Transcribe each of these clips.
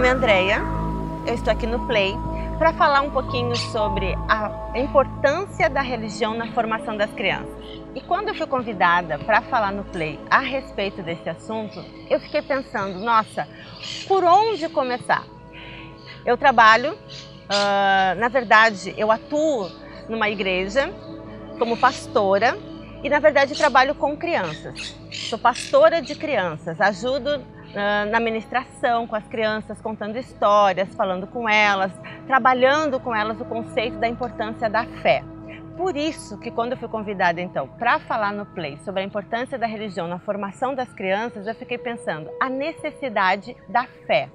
nome é Andrea, eu estou aqui no Play para falar um pouquinho sobre a importância da religião na formação das crianças. E quando eu fui convidada para falar no Play a respeito desse assunto, eu fiquei pensando, nossa, por onde começar? Eu trabalho, na verdade, eu atuo numa igreja como pastora e, na verdade, trabalho com crianças. Sou pastora de crianças, ajudo na ministração com as crianças, contando histórias, falando com elas, trabalhando com elas o conceito da importância da fé. Por isso que quando eu fui convidada então para falar no Play sobre a importância da religião na formação das crianças, eu fiquei pensando a necessidade da fé,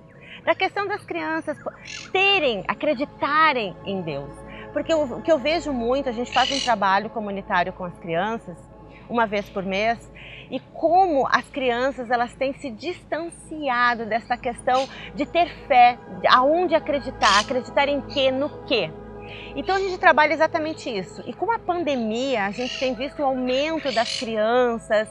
da questão das crianças acreditarem em Deus. Porque o que eu vejo muito, a gente faz um trabalho comunitário com as crianças, uma vez por mês, e como as crianças elas têm se distanciado dessa questão de ter fé, aonde acreditar em quê, no quê. Então a gente trabalha exatamente isso. E com a pandemia, a gente tem visto o aumento das crianças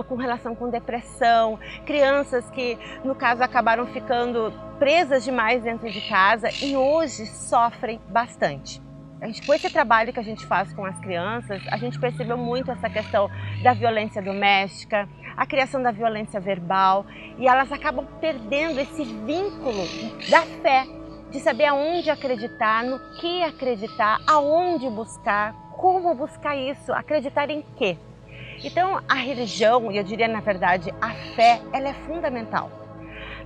com relação com depressão, crianças que, no caso, acabaram ficando presas demais dentro de casa e hoje sofrem bastante. Com esse trabalho que a gente faz com as crianças, a gente percebeu muito essa questão da violência doméstica, a criação da violência verbal, e elas acabam perdendo esse vínculo da fé, de saber aonde acreditar, no que acreditar, aonde buscar, como buscar isso, acreditar em quê. Então a religião, e eu diria na verdade a fé, ela é fundamental.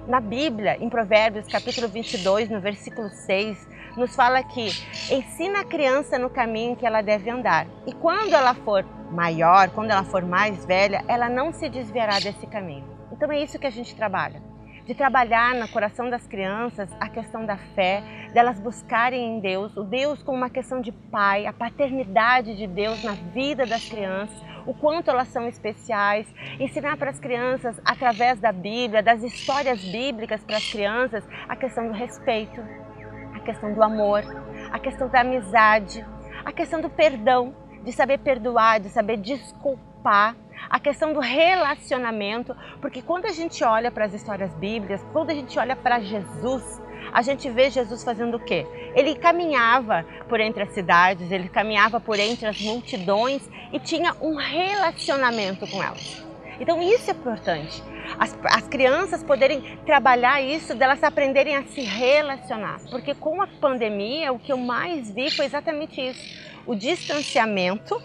Na Bíblia, em Provérbios capítulo 22, no versículo 6, nos fala que ensina a criança no caminho que ela deve andar. E quando ela for maior, quando ela for mais velha, ela não se desviará desse caminho. Então é isso que a gente trabalha. De trabalhar no coração das crianças a questão da fé, delas buscarem em Deus, o Deus como uma questão de pai, a paternidade de Deus na vida das crianças, o quanto elas são especiais, ensinar para as crianças, através da Bíblia, das histórias bíblicas para as crianças, a questão do respeito, a questão do amor, a questão da amizade, a questão do perdão, de saber perdoar, de saber desculpar, a questão do relacionamento, porque quando a gente olha para as histórias bíblicas, quando a gente olha para Jesus, a gente vê Jesus fazendo o quê? Ele caminhava por entre as cidades, ele caminhava por entre as multidões e tinha um relacionamento com elas. Então isso é importante, as crianças poderem trabalhar isso, delas aprenderem a se relacionar, porque com a pandemia o que eu mais vi foi exatamente isso, o distanciamento,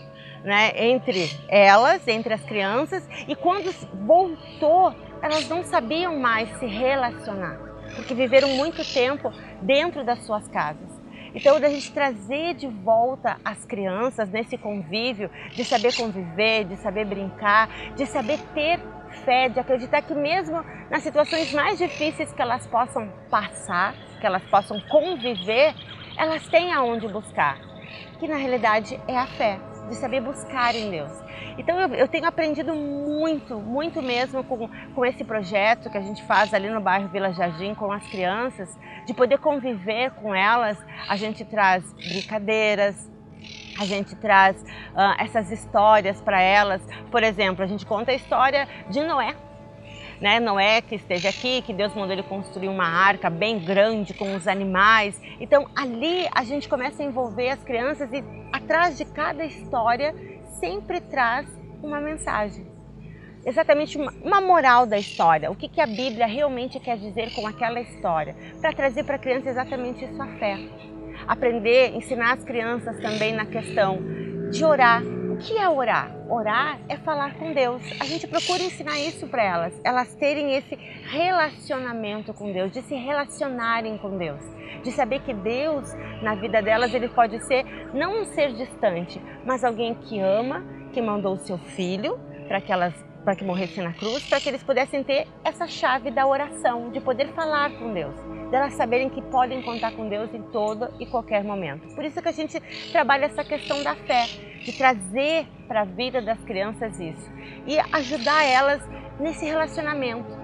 né, entre elas, entre as crianças, e quando voltou, elas não sabiam mais se relacionar, porque viveram muito tempo dentro das suas casas. Então, da gente trazer de volta as crianças nesse convívio, de saber conviver, de saber brincar, de saber ter fé, de acreditar que mesmo nas situações mais difíceis que elas possam passar, que elas possam conviver, elas têm aonde buscar, que na realidade é a fé, de saber buscar em Deus. Então eu tenho aprendido muito mesmo com esse projeto que a gente faz ali no bairro Vila Jardim com as crianças, de poder conviver com elas. A gente traz brincadeiras, a gente traz essas histórias para elas. Por exemplo, a gente conta a história de Noé. Né? Noé que esteve aqui, que Deus mandou ele construir uma arca bem grande com os animais. Então ali a gente começa a envolver as crianças e atrás de cada história sempre traz uma mensagem. Exatamente uma moral da história, o que a Bíblia realmente quer dizer com aquela história, para trazer para a criança exatamente isso, a fé. Aprender, ensinar as crianças também na questão de orar. O que é orar? Orar é falar com Deus. A gente procura ensinar isso para elas terem esse relacionamento com Deus, de se relacionarem com Deus, de saber que Deus, na vida delas, ele pode ser não um ser distante, mas alguém que ama, que mandou o seu filho para que morresse na cruz, para que eles pudessem ter essa chave da oração, de poder falar com Deus, delas saberem que podem contar com Deus em todo e qualquer momento. Por isso que a gente trabalha essa questão da fé, de trazer para a vida das crianças isso e ajudar elas nesse relacionamento,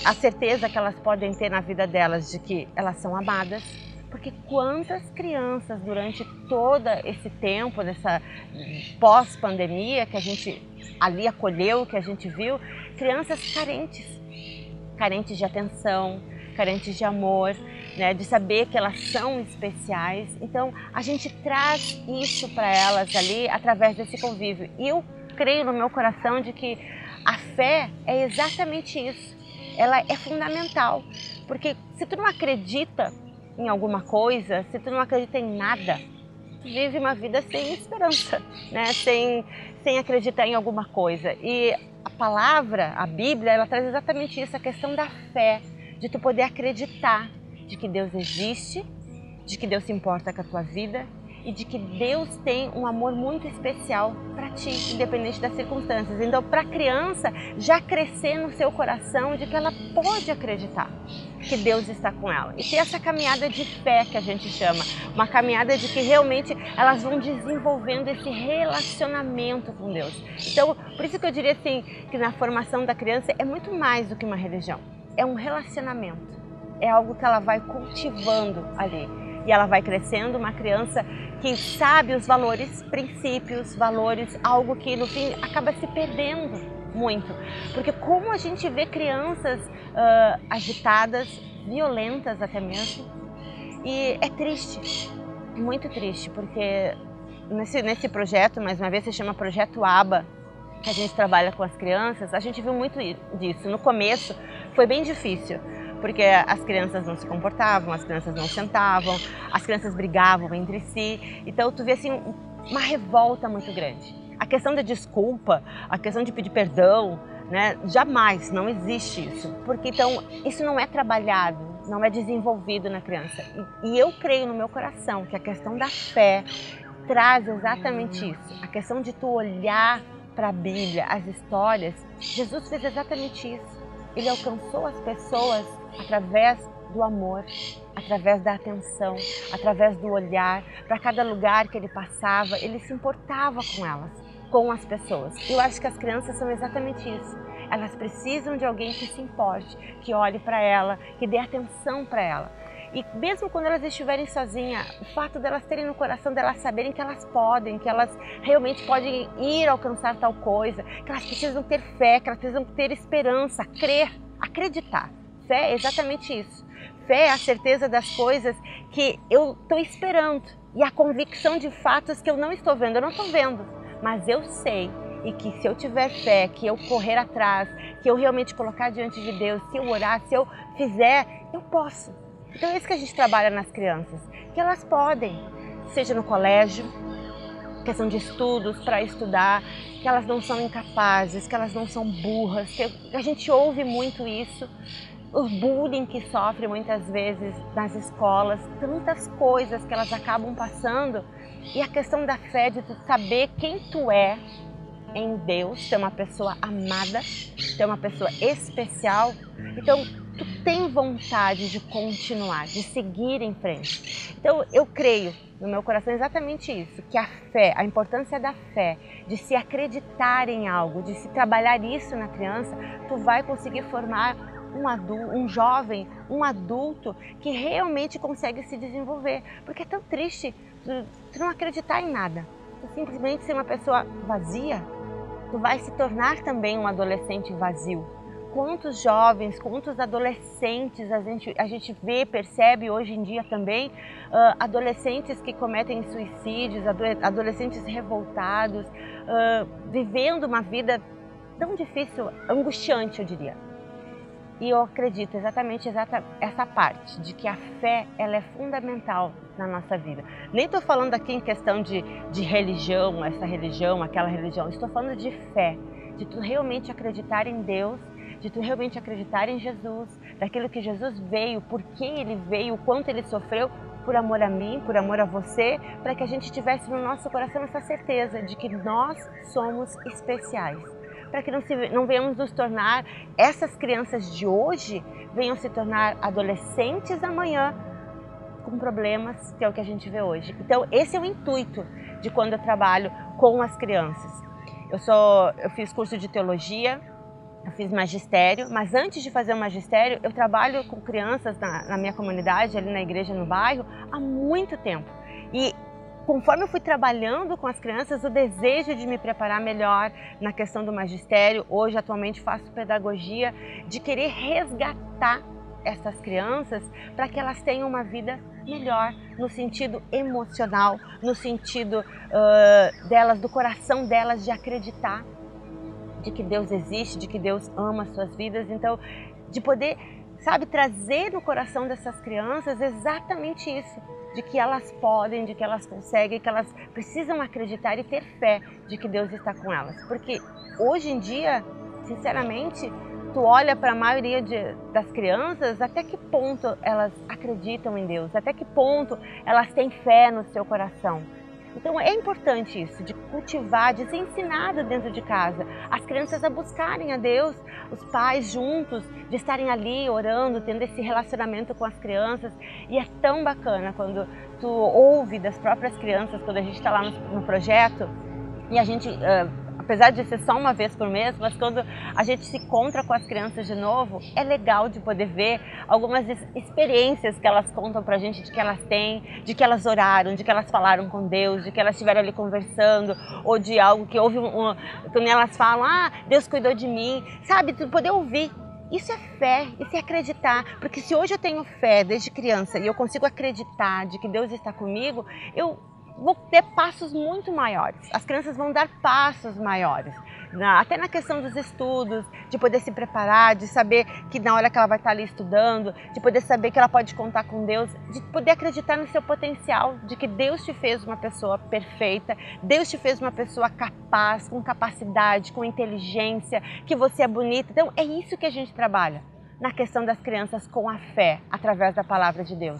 a certeza que elas podem ter na vida delas de que elas são amadas. Porque quantas crianças durante todo esse tempo, dessa pós-pandemia que a gente ali acolheu, que a gente viu, crianças carentes de atenção, carentes de amor, né, de saber que elas são especiais. Então a gente traz isso para elas ali através desse convívio. E eu creio no meu coração de que a fé é exatamente isso. Ela é fundamental, porque se tu não acredita em alguma coisa, se tu não acredita em nada, tu vive uma vida sem esperança, né? Sem acreditar em alguma coisa. E a palavra, a Bíblia, ela traz exatamente isso, a questão da fé, de tu poder acreditar de que Deus existe, de que Deus se importa com a tua vida e de que Deus tem um amor muito especial para ti, independente das circunstâncias. Então, para a criança já crescer no seu coração de que ela pode acreditar que Deus está com ela. E ter essa caminhada de fé que a gente chama, uma caminhada de que realmente elas vão desenvolvendo esse relacionamento com Deus. Então, por isso que eu diria assim, que na formação da criança é muito mais do que uma religião, é um relacionamento, é algo que ela vai cultivando ali. E ela vai crescendo, uma criança que sabe os valores, princípios, valores, algo que no fim acaba se perdendo muito. Porque como a gente vê crianças agitadas, violentas até mesmo, e é triste, muito triste, porque nesse projeto, mais uma vez, se chama Projeto ABA, que a gente trabalha com as crianças, a gente viu muito disso. No começo foi bem difícil, porque as crianças não se comportavam, as crianças não sentavam, as crianças brigavam entre si. Então tu vê assim uma revolta muito grande. A questão da desculpa, a questão de pedir perdão, né? Jamais, não existe isso. Porque então isso não é trabalhado, não é desenvolvido na criança. E eu creio no meu coração que a questão da fé traz exatamente isso. A questão de tu olhar para a Bíblia, as histórias, Jesus fez exatamente isso. Ele alcançou as pessoas através do amor, através da atenção, através do olhar. Para cada lugar que ele passava, ele se importava com elas, com as pessoas. Eu acho que as crianças são exatamente isso. Elas precisam de alguém que se importe, que olhe para ela, que dê atenção para ela. E mesmo quando elas estiverem sozinhas, o fato delas terem no coração, delas saberem que elas podem, que elas realmente podem ir alcançar tal coisa, que elas precisam ter fé, que elas precisam ter esperança, crer, acreditar. Fé é exatamente isso. Fé é a certeza das coisas que eu estou esperando e a convicção de fatos que eu não estou vendo. Eu não estou vendo, mas eu sei. E que se eu tiver fé, que eu correr atrás, que eu realmente colocar diante de Deus, se eu orar, se eu fizer, eu posso. Então é isso que a gente trabalha nas crianças, que elas podem, seja no colégio, questão de estudos, para estudar, que elas não são incapazes, que elas não são burras, que a gente ouve muito isso, o bullying que sofre muitas vezes nas escolas, tantas coisas que elas acabam passando, e a questão da fé, de tu saber quem tu é em Deus, tu é uma pessoa amada, tu é uma pessoa especial, então tu tem vontade de continuar, de seguir em frente. Então eu creio no meu coração exatamente isso, que a fé, a importância da fé, de se acreditar em algo, de se trabalhar isso na criança, tu vai conseguir formar um jovem, um adulto que realmente consegue se desenvolver. Porque é tão triste tu não acreditar em nada, tu simplesmente ser uma pessoa vazia, tu vai se tornar também um adolescente vazio. Quantos jovens, quantos adolescentes a gente vê, percebe hoje em dia também, adolescentes que cometem suicídios, adolescentes revoltados, vivendo uma vida tão difícil, angustiante, eu diria. E eu acredito exatamente essa parte, de que a fé ela é fundamental na nossa vida. Nem estou falando aqui em questão de religião, essa religião, aquela religião. Estou falando de fé, de tu realmente acreditar em Deus, de tu realmente acreditar em Jesus, daquilo que Jesus veio, por que Ele veio, o quanto Ele sofreu, por amor a mim, por amor a você, para que a gente tivesse no nosso coração essa certeza de que nós somos especiais. Para que não venhamos nos tornar, essas crianças de hoje, venham se tornar adolescentes amanhã com problemas, que é o que a gente vê hoje. Então esse é o intuito de quando eu trabalho com as crianças. Eu fiz curso de teologia, eu fiz magistério, mas antes de fazer o magistério, eu trabalho com crianças na minha comunidade, ali na igreja no bairro, há muito tempo. E conforme eu fui trabalhando com as crianças, o desejo de me preparar melhor na questão do magistério, hoje atualmente faço pedagogia, de querer resgatar essas crianças para que elas tenham uma vida melhor, no sentido emocional, no sentido delas, do coração delas, de acreditar de que Deus existe, de que Deus ama as suas vidas. Então, de poder, sabe, trazer no coração dessas crianças exatamente isso, de que elas podem, de que elas conseguem, que elas precisam acreditar e ter fé de que Deus está com elas. Porque hoje em dia, sinceramente, tu olha para a maioria das crianças, até que ponto elas acreditam em Deus, até que ponto elas têm fé no seu coração. Então é importante isso, de cultivar, de ser ensinado dentro de casa, as crianças a buscarem a Deus, os pais juntos, de estarem ali orando, tendo esse relacionamento com as crianças. E é tão bacana quando tu ouve das próprias crianças, quando a gente está lá no projeto, e a gente, apesar de ser só uma vez por mês, mas quando a gente se encontra com as crianças de novo, é legal de poder ver algumas experiências que elas contam pra gente, de que elas têm, de que elas oraram, de que elas falaram com Deus, de que elas estiveram ali conversando, ou de algo que houve, quando elas falam, Deus cuidou de mim, sabe, tu poder ouvir. Isso é fé, isso é acreditar, porque se hoje eu tenho fé desde criança e eu consigo acreditar de que Deus está comigo, eu vou ter passos muito maiores, as crianças vão dar passos maiores, até na questão dos estudos, de poder se preparar, de saber que na hora que ela vai estar ali estudando, de poder saber que ela pode contar com Deus, de poder acreditar no seu potencial, de que Deus te fez uma pessoa perfeita, Deus te fez uma pessoa capaz, com capacidade, com inteligência, que você é bonita. Então é isso que a gente trabalha na questão das crianças com a fé, através da palavra de Deus.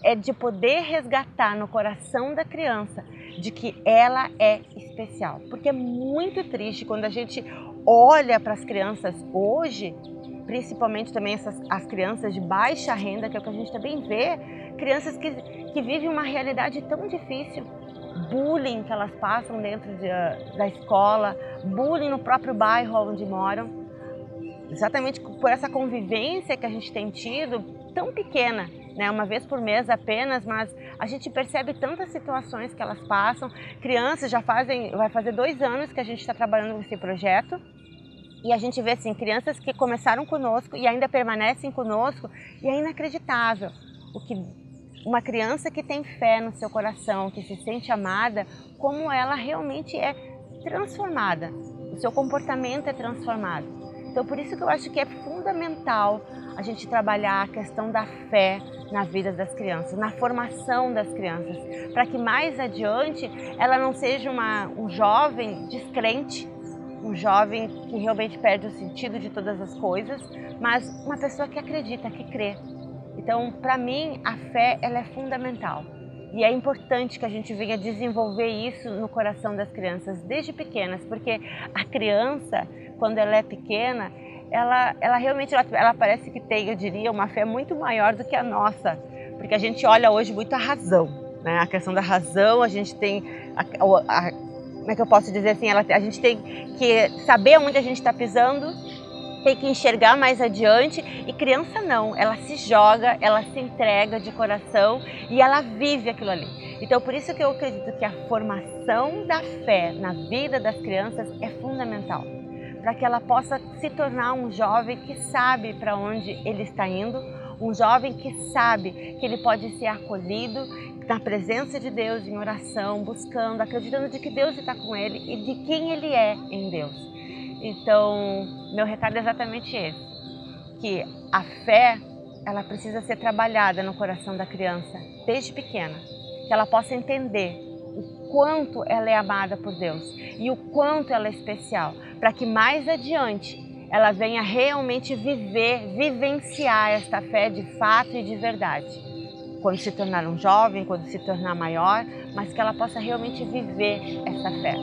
É de poder resgatar no coração da criança de que ela é especial. Porque é muito triste quando a gente olha para as crianças hoje, principalmente também as crianças de baixa renda, que é o que a gente também vê, crianças que vivem uma realidade tão difícil. Bullying que elas passam dentro da escola, bullying no próprio bairro onde moram. Exatamente por essa convivência que a gente tem tido, tão pequena, né? Uma vez por mês apenas, mas a gente percebe tantas situações que elas passam. Crianças vai fazer 2 anos que a gente está trabalhando nesse projeto e a gente vê assim, crianças que começaram conosco e ainda permanecem conosco, e é inacreditável o que uma criança que tem fé no seu coração, que se sente amada, como ela realmente é transformada, o seu comportamento é transformado. Então, por isso que eu acho que é fundamental a gente trabalhar a questão da fé na vida das crianças, na formação das crianças, para que mais adiante ela não seja um jovem descrente, um jovem que realmente perde o sentido de todas as coisas, mas uma pessoa que acredita, que crê. Então, para mim, a fé ela é fundamental. E é importante que a gente venha desenvolver isso no coração das crianças desde pequenas, porque a criança, quando ela é pequena, ela realmente ela parece que tem, eu diria, uma fé muito maior do que a nossa, porque a gente olha hoje muito a razão, né? A questão da razão, a gente tem, como é que eu posso dizer assim, a gente tem que saber onde a gente está pisando, tem que enxergar mais adiante, e criança não, ela se joga, ela se entrega de coração e ela vive aquilo ali. Então por isso que eu acredito que a formação da fé na vida das crianças é fundamental, para que ela possa se tornar um jovem que sabe para onde ele está indo, um jovem que sabe que ele pode ser acolhido na presença de Deus, em oração, buscando, acreditando de que Deus está com ele e de quem ele é em Deus. Então, meu recado é exatamente esse, que a fé, ela precisa ser trabalhada no coração da criança, desde pequena, que ela possa entender o quanto ela é amada por Deus e o quanto ela é especial, para que mais adiante ela venha realmente vivenciar esta fé de fato e de verdade, quando se tornar um jovem, quando se tornar maior, mas que ela possa realmente viver essa fé.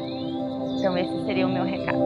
Então esse seria o meu recado.